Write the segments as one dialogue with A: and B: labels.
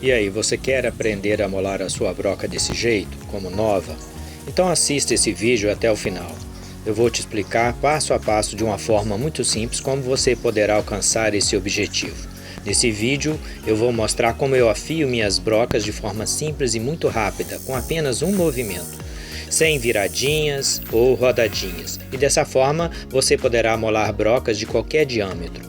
A: E aí, você quer aprender a molar a sua broca desse jeito, como nova? Então assista esse vídeo até o final. Eu vou te explicar passo a passo de uma forma muito simples como você poderá alcançar esse objetivo. Nesse vídeo eu vou mostrar como eu afio minhas brocas de forma simples e muito rápida, com apenas um movimento, sem viradinhas ou rodadinhas, e dessa forma você poderá molar brocas de qualquer diâmetro.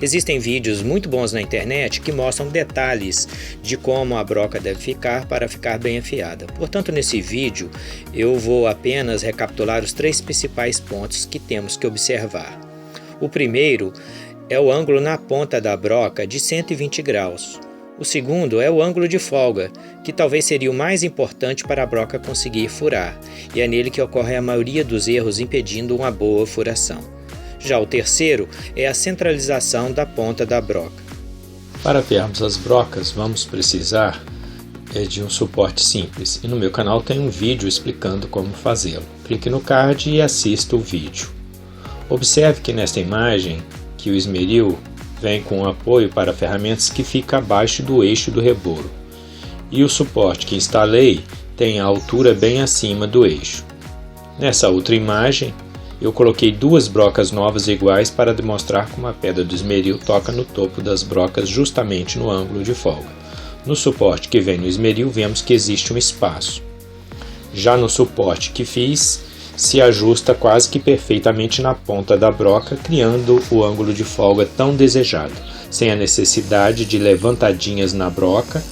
A: Existem vídeos muito bons na internet que mostram detalhes de como a broca deve ficar para ficar bem afiada. Portanto, nesse vídeo eu vou apenas recapitular os 3 principais pontos que temos que observar. O primeiro é o ângulo na ponta da broca de 120 graus. O segundo é o ângulo de folga, que talvez seria o mais importante para a broca conseguir furar, e é nele que ocorre a maioria dos erros impedindo uma boa furação. Já o terceiro é a centralização da ponta da broca. Para afiarmos as brocas, vamos precisar de um suporte simples, e no meu canal tem um vídeo explicando como fazê-lo. Clique no card e assista o vídeo. Observe que nesta imagem que o esmeril vem com um apoio para ferramentas que fica abaixo do eixo do rebolo, e o suporte que instalei tem a altura bem acima do eixo. Nessa outra imagem, eu coloquei 2 brocas novas iguais para demonstrar como a pedra do esmeril toca no topo das brocas justamente no ângulo de folga. No suporte que vem no esmeril vemos que existe um espaço. Já no suporte que fiz, se ajusta quase que perfeitamente na ponta da broca, criando o ângulo de folga tão desejado, sem a necessidade de levantadinhas na broca,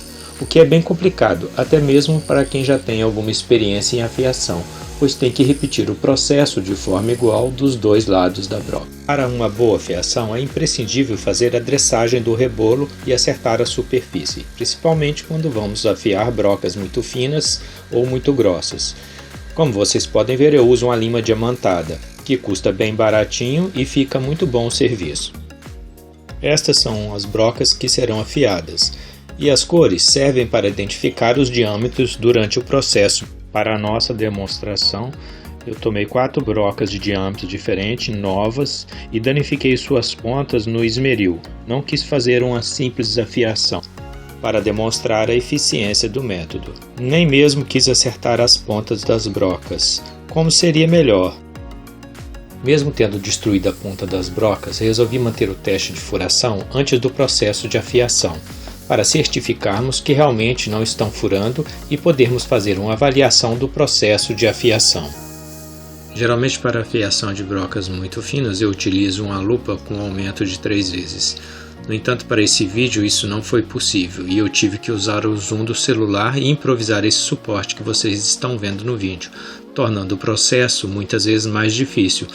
A: o que é bem complicado, até mesmo para quem já tem alguma experiência em afiação, pois tem que repetir o processo de forma igual dos 2 lados da broca. Para uma boa afiação é imprescindível fazer a dressagem do rebolo e acertar a superfície, principalmente quando vamos afiar brocas muito finas ou muito grossas. Como vocês podem ver, eu uso uma lima diamantada, que custa bem baratinho e fica muito bom o serviço. Estas são as brocas que serão afiadas, e as cores servem para identificar os diâmetros durante o processo. Para a nossa demonstração, eu tomei 4 brocas de diâmetro diferente, novas, e danifiquei suas pontas no esmeril. Não quis fazer uma simples afiação para demonstrar a eficiência do método. Nem mesmo quis acertar as pontas das brocas, como seria melhor. Mesmo tendo destruído a ponta das brocas, resolvi manter o teste de furação antes do processo de afiação, para certificarmos que realmente não estão furando e podermos fazer uma avaliação do processo de afiação. Geralmente para afiação de brocas muito finas eu utilizo uma lupa com aumento de 3 vezes. No entanto, para esse vídeo isso não foi possível e eu tive que usar o zoom do celular e improvisar esse suporte que vocês estão vendo no vídeo, tornando o processo muitas vezes mais difícil.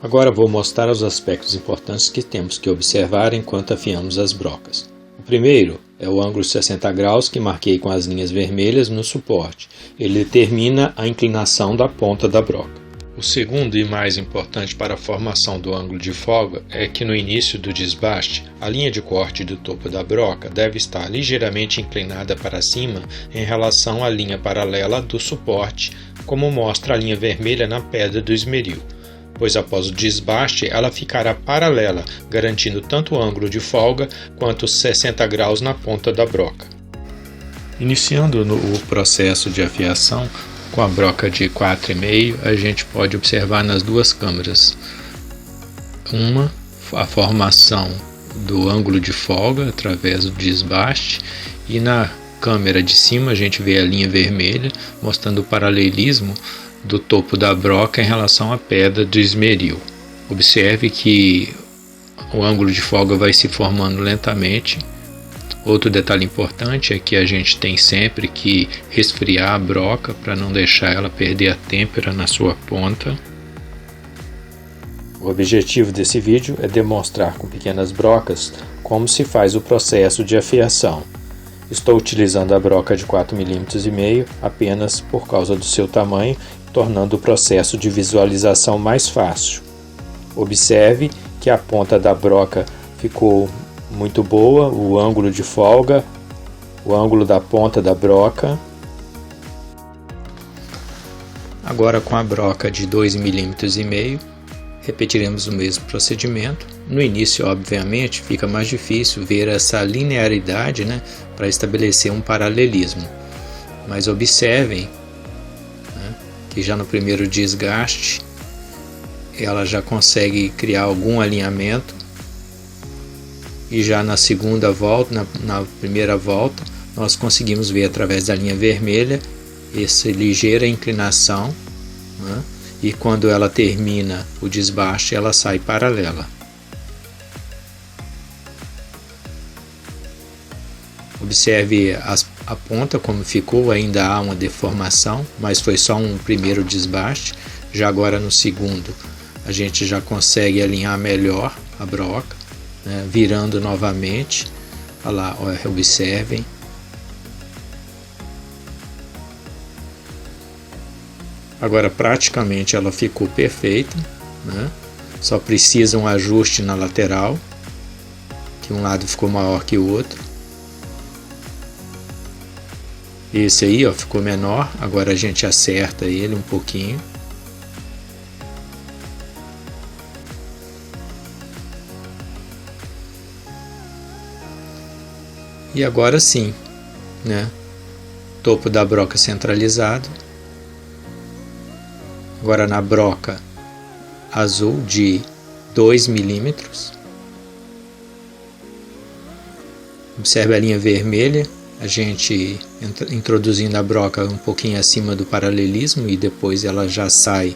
A: Agora vou mostrar os aspectos importantes que temos que observar enquanto afiamos as brocas. O primeiro é o ângulo 60 graus que marquei com as linhas vermelhas no suporte. Ele determina a inclinação da ponta da broca. O segundo e mais importante para a formação do ângulo de folga é que no início do desbaste, a linha de corte do topo da broca deve estar ligeiramente inclinada para cima em relação à linha paralela do suporte, como mostra a linha vermelha na pedra do esmeril, pois após o desbaste ela ficará paralela, garantindo tanto o ângulo de folga quanto os 60 graus na ponta da broca. Iniciando o processo de afiação, com a broca de 4,5, a gente pode observar nas 2 câmeras, a formação do ângulo de folga através do desbaste, e na câmera de cima a gente vê a linha vermelha mostrando o paralelismo do topo da broca em relação à pedra do esmeril. Observe que o ângulo de folga vai se formando lentamente. Outro detalhe importante é que a gente tem sempre que resfriar a broca para não deixar ela perder a têmpera na sua ponta. O objetivo desse vídeo é demonstrar com pequenas brocas como se faz o processo de afiação. Estou utilizando a broca de 4,5 mm apenas por causa do seu tamanho, tornando o processo de visualização mais fácil. Observe que a ponta da broca ficou muito boa, o ângulo de folga, o ângulo da ponta da broca. Agora com a broca de 2,5 mm, Repetiremos o mesmo procedimento. No início, obviamente, fica mais difícil ver essa linearidade, né, para estabelecer um paralelismo. Mas observem, né, que já no primeiro desgaste, ela já consegue criar algum alinhamento. E já na segunda volta, na primeira volta, nós conseguimos ver através da linha vermelha essa ligeira inclinação, né? E quando ela termina o desbaste, ela sai paralela. Observe a ponta como ficou, ainda há uma deformação, mas foi só um primeiro desbaste. Já agora no segundo, a gente já consegue alinhar melhor a broca, né? Virando novamente. Olha lá, observem. Agora praticamente ela ficou perfeita, né? Só precisa um ajuste na lateral, que um lado ficou maior que o outro. Esse aí, ó, ficou menor, agora a gente acerta ele um pouquinho. E agora sim, né? Topo da broca centralizado. Agora na broca azul de 2 milímetros. Observe a linha vermelha, a gente introduzindo a broca um pouquinho acima do paralelismo e depois ela já sai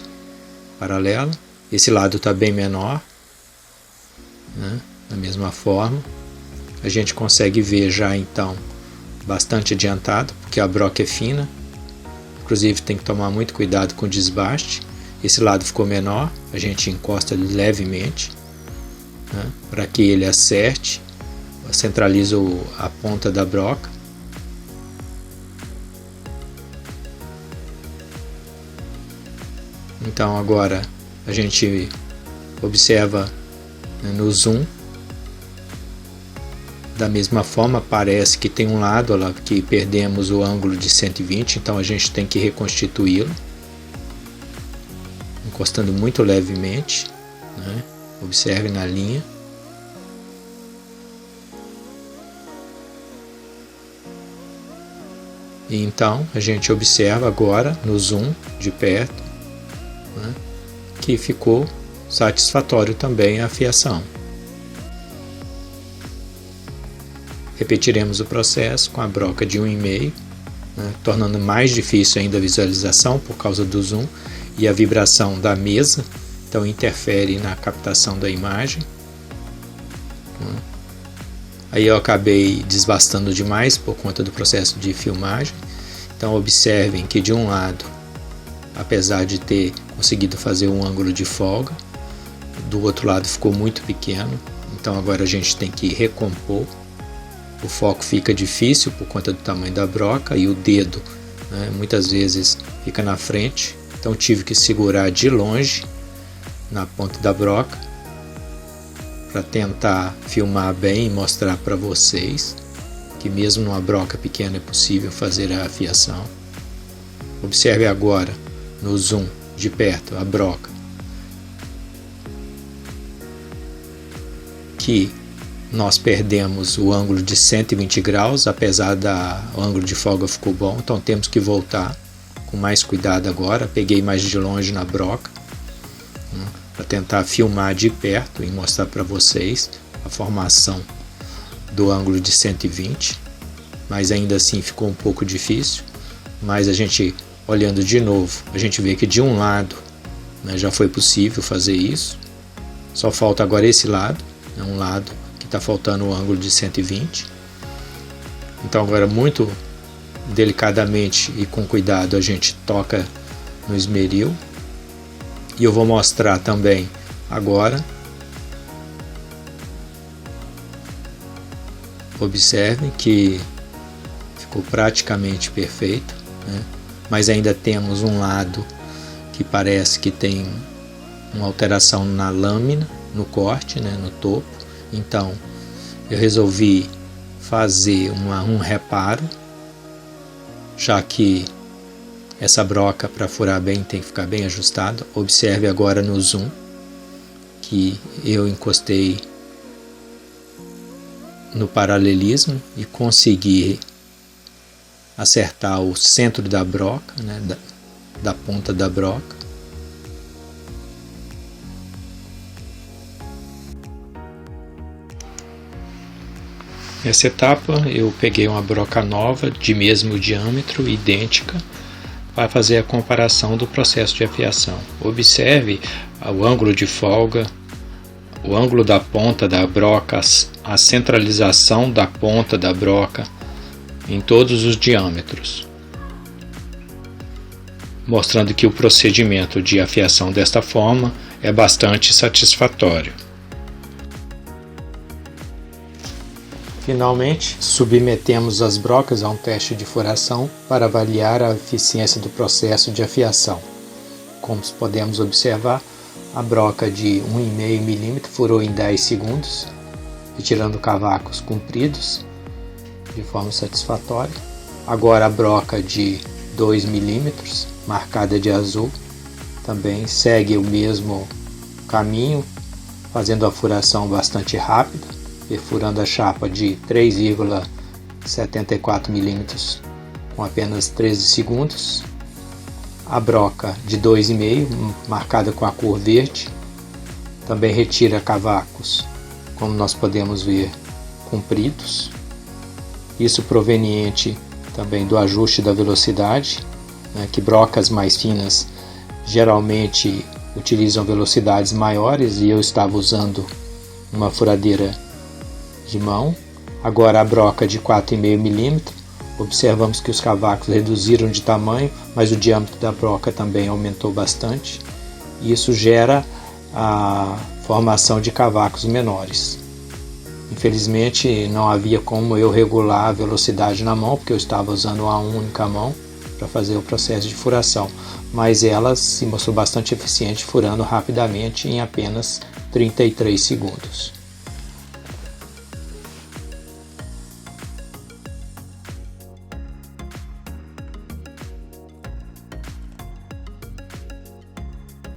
A: paralela. Esse lado está bem menor, né? Da mesma forma. A gente consegue ver já então bastante adiantado, porque a broca é fina. Inclusive tem que tomar muito cuidado com o desbaste. Esse lado ficou menor, a gente encosta levemente, né, para que ele acerte. Centraliza a ponta da broca. Então agora a gente observa, né, no zoom. Da mesma forma, parece que tem um lado lá que perdemos o ângulo de 120, então a gente tem que reconstituí-lo, encostando muito levemente, né? Observe na linha. E então a gente observa agora no zoom de perto, né, que ficou satisfatório também a afiação. Repetiremos o processo com a broca de 1,5, né, tornando mais difícil ainda a visualização por causa do zoom e a vibração da mesa, então interfere na captação da imagem. Aí eu acabei desbastando demais por conta do processo de filmagem, então observem que de um lado, apesar de ter conseguido fazer um ângulo de folga, do outro lado ficou muito pequeno, então agora a gente tem que recompor. O foco fica difícil por conta do tamanho da broca e o dedo, né, muitas vezes fica na frente, então tive que segurar de longe na ponta da broca para tentar filmar bem e mostrar para vocês que mesmo numa broca pequena é possível fazer a afiação. Observe agora no zoom de perto a broca, que nós perdemos o ângulo de 120 graus, apesar o ângulo de folga ficou bom, então temos que voltar com mais cuidado agora. Peguei mais de longe na broca, né, para tentar filmar de perto e mostrar para vocês a formação do ângulo de 120, mas ainda assim ficou um pouco difícil. Mas a gente, olhando de novo, a gente vê que de um lado, né, já foi possível fazer isso, só falta agora esse lado, né, um lado está faltando o ângulo de 120. Então agora muito delicadamente e com cuidado a gente toca no esmeril, e eu vou mostrar também agora. Observem que ficou praticamente perfeito, né? Mas ainda temos um lado que parece que tem uma alteração na lâmina, no corte, né, no topo. Então eu resolvi fazer um reparo, já que essa broca para furar bem tem que ficar bem ajustada. Observe agora no zoom, que eu encostei no paralelismo e consegui acertar o centro da broca, né, da ponta da broca. Nessa etapa eu peguei uma broca nova de mesmo diâmetro, idêntica, para fazer a comparação do processo de afiação. Observe o ângulo de folga, o ângulo da ponta da broca, a centralização da ponta da broca em todos os diâmetros, mostrando que o procedimento de afiação desta forma é bastante satisfatório. Finalmente, submetemos as brocas a um teste de furação para avaliar a eficiência do processo de afiação. Como podemos observar, a broca de 1,5 mm furou em 10 segundos, retirando cavacos compridos de forma satisfatória. Agora a broca de 2 mm, marcada de azul, também segue o mesmo caminho, fazendo a furação bastante rápida, perfurando a chapa de 3,74 mm com apenas 13 segundos. A broca de 2,5, marcada com a cor verde, também retira cavacos, como nós podemos ver, compridos. Isso proveniente também do ajuste da velocidade, né, que brocas mais finas geralmente utilizam velocidades maiores e eu estava usando uma furadeira de mão. Agora a broca de 4,5 mm, observamos que os cavacos reduziram de tamanho, mas o diâmetro da broca também aumentou bastante. E isso gera a formação de cavacos menores. Infelizmente não havia como eu regular a velocidade na mão, porque eu estava usando uma única mão para fazer o processo de furação, mas ela se mostrou bastante eficiente, furando rapidamente em apenas 33 segundos.